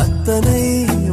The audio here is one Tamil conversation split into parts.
அத்தனை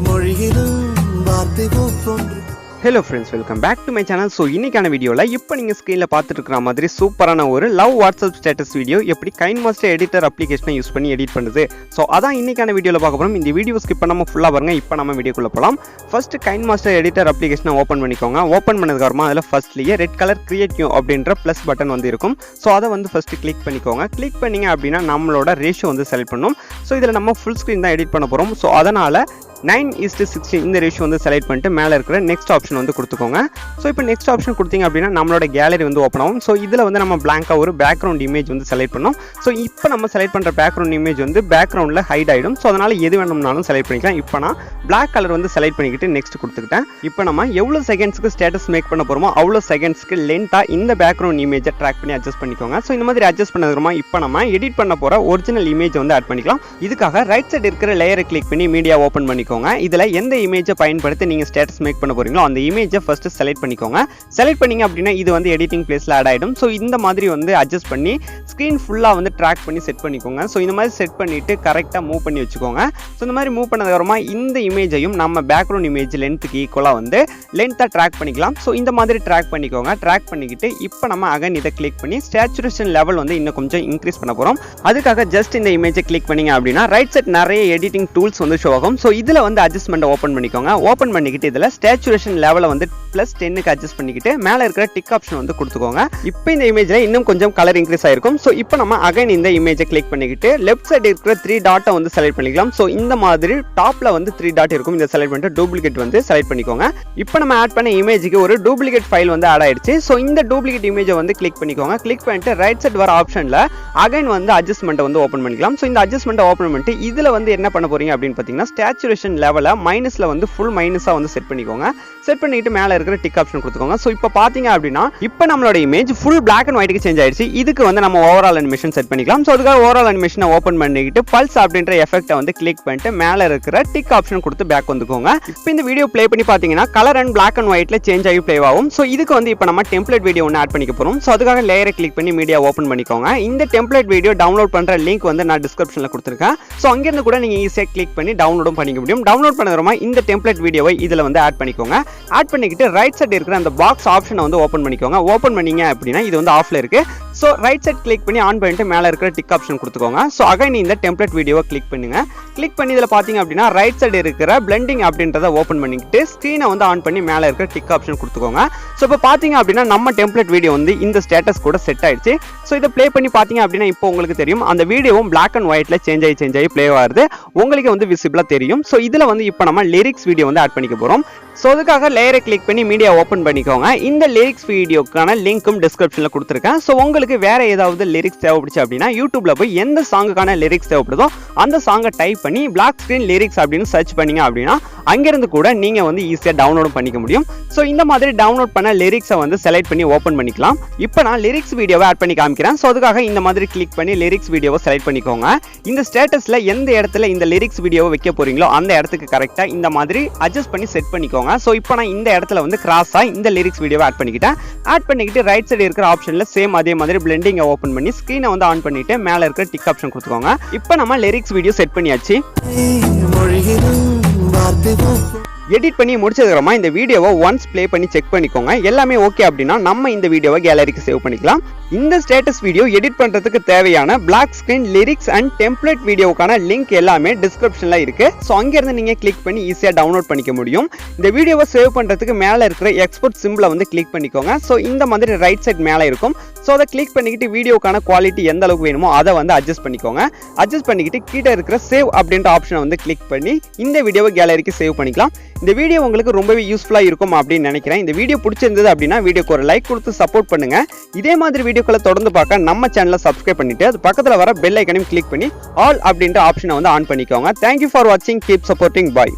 மொழியிலும் வார்த்தைகள் போன்று. Hello friends, welcome back to my channel. So இன்னைக்கான வீடியோவில் இப்போ நீங்கள் ஸ்க்ரீனில் பார்த்துட்டு இருக்கிற மாதிரி சூப்பரான ஒரு லவ் வாட்ஸ்அப் ஸ்டேட்டஸ் வீடியோ எப்படி கைன்மாஸ்டர் எடிட்டர் அப்ளிகேஷனை யூஸ் பண்ணி எடிட் பண்ணுது. ஸோ அதான் இன்னைக்கான வீடியோவில் பார்க்க போகிறோம். இந்த வீடியோ ஸ்கிப் பண்ணாமல் ஃபுல்லாக பாருங்க. இப்போ நம்ம வீடியோக்குள்ளே போகலாம். ஃபர்ஸ்ட் கைன்மாஸ்டர் எடிட்டர் அப்ளிகேஷனை ஓப்பன் பண்ணிக்கோங்க. ஓப்பன் பண்ணதுக்கப்புறமா அதில் ஃபர்ஸ்ட்லேயே ரெட் கலர் கிரியேட் நியூ அப்படின்ற ப்ளஸ் பட்டன் வந்து இருக்கும். ஸோ அதை வந்து ஃபஸ்ட்டு கிளிக் பண்ணிக்கோங்க. கிளிக் பண்ணிங்க அப்படின்னா நம்மளோட ரேஷியோ வந்து செலக்ட் பண்ணும். ஸோ இதில் நம்ம ஃபுல் ஸ்க்ரீன் தான் எடிட் பண்ண போகிறோம். ஸோ அதனால் 9:16 இந்த ரேஷியோ வந்து செலக்ட் பண்ணிட்டு மேலே இருக்கிற நெக்ஸ்ட் ஆப்ஷன் வந்து கொடுத்துக்கோங்க. ஸோ இப்போ நெக்ஸ்ட் ஆப்ஷன் கொடுத்தீங்க அப்படின்னா நம்மளோட கேலரி வந்து ஓப்பன் ஆகும். ஸோ இதில் வந்து நம்ம பிளாங்காக ஒரு பேக்ரவுண்ட் இமேஜ் வந்து செலக்ட் பண்ணோம். ஸோ இப்போ நம்ம செலக்ட் பண்ணுற பேக்ரவுண்ட் இமேஜ் வந்து பேக்ரவுண்டில் ஹைட் ஆகிடும். ஸோ அதனால் எது வேணும்னாலும் செலக்ட் பண்ணிக்கலாம். இப்போ நான் பிளாக் கலர் வந்து செலக்ட் பண்ணிக்கிட்டு நெக்ஸ்ட் கொடுத்துக்கிட்டேன். இப்போ நம்ம எவ்வளோ செகண்ட்ஸ்க்கு ஸ்டேட்டஸ் மேக் பண்ண போகிறோமோ அவ்வளோ செகண்ட்ஸ்க்கு லென்த்தாக இந்த பேக்ரவுண்ட் இமேஜை ட்ராக் பண்ணி அட்ஜஸ்ட் பண்ணிக்கோங்க. ஸோ இந்த மாதிரி அட்ஜஸ்ட் பண்ணதுமா இப்போ நம்ம எடிட் பண்ண போகிற ஒரிஜினல் இமேஜ் வந்து ஆட் பண்ணிக்கலாம். இதுக்காக ரைட் சைடு இருக்கிற லேயரை கிளிக் பண்ணி மீடியா ஓப்பன் பண்ணிக்கோங்க. இதில் எந்த இமேஜை பயன்படுத்தி நீங்கள் ஸ்டேட்டஸ் மேக் பண்ண போறீங்களோ அந்த இமேஜை ஃபர்ஸ்ட் செலக்ட் பண்ணிக்கோங்க. செலக்ட் பண்ணீங்க அப்படின்னா இது வந்து எடிட்டிங் பிளேஸில் ஆட் ஆகிடும். ஸோ இந்த மாதிரி வந்து அட்ஜஸ்ட் பண்ணி ஸ்க்ரீன் ஃபுல்லாக வந்து ட்ராக் பண்ணி செட் பண்ணிக்கோங்க. ஸோ இந்த மாதிரி செட் பண்ணிட்டு கரெக்டாக மூவ் பண்ணி வச்சுக்கோங்க. ஸோ இந்த மாதிரி மூவ் பண்ணதுக்கப்புறமா இந்த இமேஜையும் நம்ம பேக்ரவுண்ட் இமேஜ் லென்த்துக்கு ஈக்குவலாக வந்து லென்த்தாக ட்ராக் பண்ணிக்கலாம். ஸோ இந்த மாதிரி ட்ராக் பண்ணிக்கோங்க. ட்ராக் பண்ணிக்கிட்டு இப்போ நம்ம அகைன் இதை கிளிக் பண்ணி சேச்சுரேஷன் லெவல் வந்து இன்னும் கொஞ்சம் இன்க்ரீஸ் பண்ண போகிறோம். அதுக்காக ஜஸ்ட் இந்த இமேஜை கிளிக் பண்ணீங்க அப்படின்னா ரைட் சைட் நிறைய எடிட்டிங் டூல்ஸ் வந்து ஷோ ஆகும். ஸோ இதில் வந்து அட்ஜஸ்ட்மெண்ட் ஓப்பன் பண்ணிக்கோங்க. ஓப்பன் பண்ணிக்கிட்டு இதில் சேச்சுரேஷன் லெவலை வந்து +10க்கு அட்ஜஸ்ட் பண்ணிக்கிட்டு மேலே இருக்கிற டிக் ஆப்ஷன் வந்து கொடுத்துக்கோங்க. இப்போ இந்த இமேஜில் இன்னும் கொஞ்சம் கலர் இன்க்ரீஸ் ஆயிருக்கும். ஸோ இப்போ நம்ம அகைன் இந்த இமேஜை கிளிக் பண்ணிக்கிட்டு லெஃப்ட் சைடு இருக்கிற 3 டாட்டை வந்து செலக்ட் பண்ணிக்கலாம். ஸோ இந்த மாதிரி டாப்ல வந்து 3 டாட் இருக்கும். இதை செலக்ட் பண்ணிட்டு டூப்ளிகேட் வந்து செலக்ட் பண்ணிக்கோங்க. இப்போ நம்ம ஆட் பண்ண இமேஜுக்கு ஒரு டூப்ளிகேட் ஃபைல் வந்து ஆட் ஆயிடுச்சு. ஸோ இந்த டூப்ளிகேட் இமேஜை வந்து கிளிக் பண்ணிக்கோங்க. கிளிக் பண்ணிட்டு ரைட் சைடு வர ஆப்ஷனில் அகைன் வந்து அட்ஜஸ்ட்மெண்ட்டை வந்து ஓப்பன் பண்ணிக்கலாம். ஸோ இந்த அட்ஜஸ்ட்மெண்ட்டை ஓப்பன் பண்ணிட்டு இதில் வந்து என்ன பண்ண போறீங்க அப்படின்னு பார்த்தீங்கன்னா சேச்சுரேஷன் லெவலை மைனஸில் வந்து ஃபுல் மைனஸாக வந்து செட் பண்ணிக்கோங்க. செட் பண்ணிட்டு மேலே இருக்கிற டிக் ஆப்ஷன் கொடுத்துக்கோங்க. ஸோ இப்போ பார்த்தீங்க அப்படின்னா இப்போ நம்மளோட இமேஜ் ஃபுல் பிளாக் அண்ட் ஒயிட்க்கு சேஞ்ச் ஆயிடுச்சு. இதுக்கு வந்து நம்ம ஓவரால் அனிமேஷன் செட் பண்ணிக்கலாம். ஸோ அதுக்காக ஓவரால் அனிமேஷனை ஓப்பன் பண்ணிக்கிட்டு பல்ஸ் அப்படின்ற எஃபெக்ட்டை வந்து கிளிக் பண்ணிட்டு மேலே இருக்கிற டிக் ஆப்ஷன் கொடுத்து பேக் வந்துக்கோங்க. இப்போ இந்த வீடியோ ப்ளே பண்ணி பார்த்தீங்கன்னா கலர் அண்ட் பிளாக் அண்ட் ஒயிட்ல சேஞ்ச் ஆகி ப்ளே ஆகும். ஸோ இதுக்கு வந்து இப்போ நம்ம டெம்ப்ளேட் வீடியோ ஒன்று ஆட் பண்ணிக்க போகிறோம். ஸோ அதுக்காக லேயரை கிளிக் பண்ணி மீடியா ஓப்பன் பண்ணிக்கோங்க. இந்த டெம்ப்ளேட் வீடியோ டவுன்லோட் பண்ணுற லிங்க் வந்து நான் டிஸ்கிரிப்ஷனில் கொடுத்துருக்கேன். ஸோ அங்கேருந்து கூட நீங்கள் ஈஸியாக கிளிக் பண்ணி டவுன்லோடும் பண்ணிக்க முடியும். டவுன்லோட் பண்ணதுமா இந்த டெம்ப்ளேட் வீடியோவை இதில் வந்து ஆட் பண்ணிக்கோங்க. ஆட் பண்ணிக்கிட்டு ரைட் சைடு இருக்கிற அந்த பாக்ஸ் ஆப்ஷனை வந்து ஓப்பன் பண்ணிக்கோங்க. ஓப்பன் பண்ணீங்க அப்படின்னா இது வந்து ஆஃப்ல இருக்கு. ஸோ ரைட் சைட் கிளிக் பண்ணி ஆன் பண்ணிட்டு மேலே இருக்கிற டிக் ஆப்ஷன் கொடுத்துக்கோங்க. ஸோ அகைன் இந்த டெம்ப்ளேட் வீடியோவை கிளிக் பண்ணுங்க. கிளிக் பண்ணி இதில் பார்த்தீங்க அப்படின்னா ரைட் சைடு இருக்கிற பிளெண்டிங் அப்படின்றத ஓப்பன் பண்ணிக்கிட்டு ஸ்க்ரீனை வந்து ஆன் பண்ணி மேலே இருக்கிற டிக் ஆப்ஷன் கொடுத்துக்கோங்க. ஸோ இப்போ பார்த்தீங்க அப்படின்னா நம்ம டெம்ப்ளேட் வீடியோ வந்து இந்த ஸ்டேட்டஸ் கூட செட் ஆயிடுச்சு. ஸோ இதை ப்ளே பண்ணி பார்த்தீங்க அப்படின்னா இப்போ உங்களுக்கு தெரியும் அந்த வீடியோவும் பிளாக் அண்ட் ஒயிட்ல சேஞ்ச் ஆகி ப்ளே ஆகுது. உங்களுக்கு வந்து விசிபிளாக தெரியும். ஸோ இதில் வந்து இப்போ நம்ம லிரிக்ஸ் வீடியோ வந்து ஆட் பண்ணிக்க போகிறோம். ஸோ அதுக்காக லேயரை கிளிக் பண்ணி மீடியா ஓப்பன் பண்ணிக்கோங்க. இந்த லிரிக்ஸ் வீடியோக்கான லிங்க்கும் டிஸ்கிரிப்ஷனில் கொடுத்துருக்கேன். ஸோ உங்களுக்கு வேற ஏதாவது லிரிக்ஸ் தேவைப்படுச்சு அப்படின்னா யூடியூப்ல போய் எந்த சாங்குக்கான லிரிக்ஸ் தேவைப்படுதோ அந்த சாங்கை டைப் பண்ணி பிளாக் ஸ்கிரீன் லிரிக்ஸ் அப்படின்னு சர்ச் பண்ணீங்க அப்படின்னா அங்கிருந்து கூட நீங்க வந்து ஈஸியாக டவுன்லோட் பண்ணிக்க முடியும். ஸோ இந்த மாதிரி டவுன்லோட் பண்ண லிரிக்ஸை வந்து செலக்ட் பண்ணி ஓப்பன் பண்ணிக்கலாம். இப்போ நான் லிரிக்ஸ் வீடியோவை ஆட் பண்ணி காமிக்கிறேன். ஸோ அதுக்காக இந்த மாதிரி கிளிக் பண்ணி லிரிக்ஸ் வீடியோவை செலக்ட் பண்ணிக்கோங்க. இந்த ஸ்டேட்டஸ்ல எந்த இடத்துல இந்த லிரிக்ஸ் வீடியோவை வைக்க போறீங்களோ அந்த இடத்துக்கு கரெக்டாக இந்த மாதிரி அட்ஜஸ்ட் பண்ணி செட் பண்ணிக்கோங்க. ஸோ இப்போ நான் இந்த இடத்துல வந்து கிராஸா இந்த லிரிக்ஸ் வீடியோவை ஆட் பண்ணிக்கிட்டு ரைட் சைடு இருக்கிற ஆப்ஷன்ல சேம் அதே மாதிரி பிளெண்டிங் ஓப்பன் பண்ணி ஸ்கிரீனை வந்து ஆன் பண்ணிட்டு மேலே இருக்கிற டிக் ஆப்ஷன் கொடுத்துக்கோங்க. இப்போ நம்ம லிரிக்ஸ் வீடியோ செட் பண்ணியாச்சு. எடிட் பண்ணி முடிச்சதுக்கப்புறமா இந்த வீடியோவை ஒன்ஸ் ப்ளே பண்ணி செக் பண்ணிக்கோங்க. எல்லாமே ஓகே அப்படின்னா நம்ம இந்த வீடியோவை கேலரிக்கு சேவ் பண்ணிக்கலாம். இந்த ஸ்டேட்டஸ் வீடியோ எடிட் பண்றதுக்கு தேவையான black screen lyrics and template வீடியோக்கான லிங்க் எல்லாமே டிஸ்கிரிப்ஷன்ல இருக்கு. ஸோ அங்கிருந்து நீங்க கிளிக் பண்ணி ஈஸியா டவுன்லோட் பண்ணிக்க முடியும். இந்த வீடியோவை சேவ் பண்றதுக்கு மேல இருக்கிற எக்ஸ்போர்ட் சிம்பிளை வந்து கிளிக் பண்ணிக்கோங்க. ஸோ இந்த மாதிரி ரைட் சைட் மேலே இருக்கும். ஸோ அதை கிளிக் பண்ணிக்கிட்டு வீடியோக்கான குவாலிட்டி எந்த அளவுக்கு வேணுமோ அதை வந்து அட்ஜஸ்ட் பண்ணிக்கோங்க. அட்ஜஸ்ட் பண்ணிக்கிட்டு கீழே இருக்கிற சேவ் அப்படின்ற ஆப்ஷனை வந்து கிளிக் பண்ணி இந்த வீடியோவை கேலரிக்கு சேவ் பண்ணிக்கலாம். இந்த வீடியோ உங்களுக்கு ரொம்பவே யூஸ்ஃபுல்லாக இருக்கும் அப்படின்னு நினைக்கிறேன். இந்த வீடியோ பிடிச்சிருந்தது அப்படின்னா வீடியோக்கு ஒரு லைக் கொடுத்து சப்போர்ட் பண்ணுங்க. இதே மாதிரி வீடியோக்களை தொடர்ந்து பார்க்க நம்ம சேனலை சப்ஸ்கிரைப் பண்ணிட்டு அது பக்கத்தில் வர பெல் ஐக்கனையும் கிளிக் பண்ணி ஆல் அப்படின்ற ஆப்ஷனை வந்து ஆன் பண்ணிக்கோங்க. தேங்க்யூ ஃபார் வாட்சிங். Keep supporting. பாய்.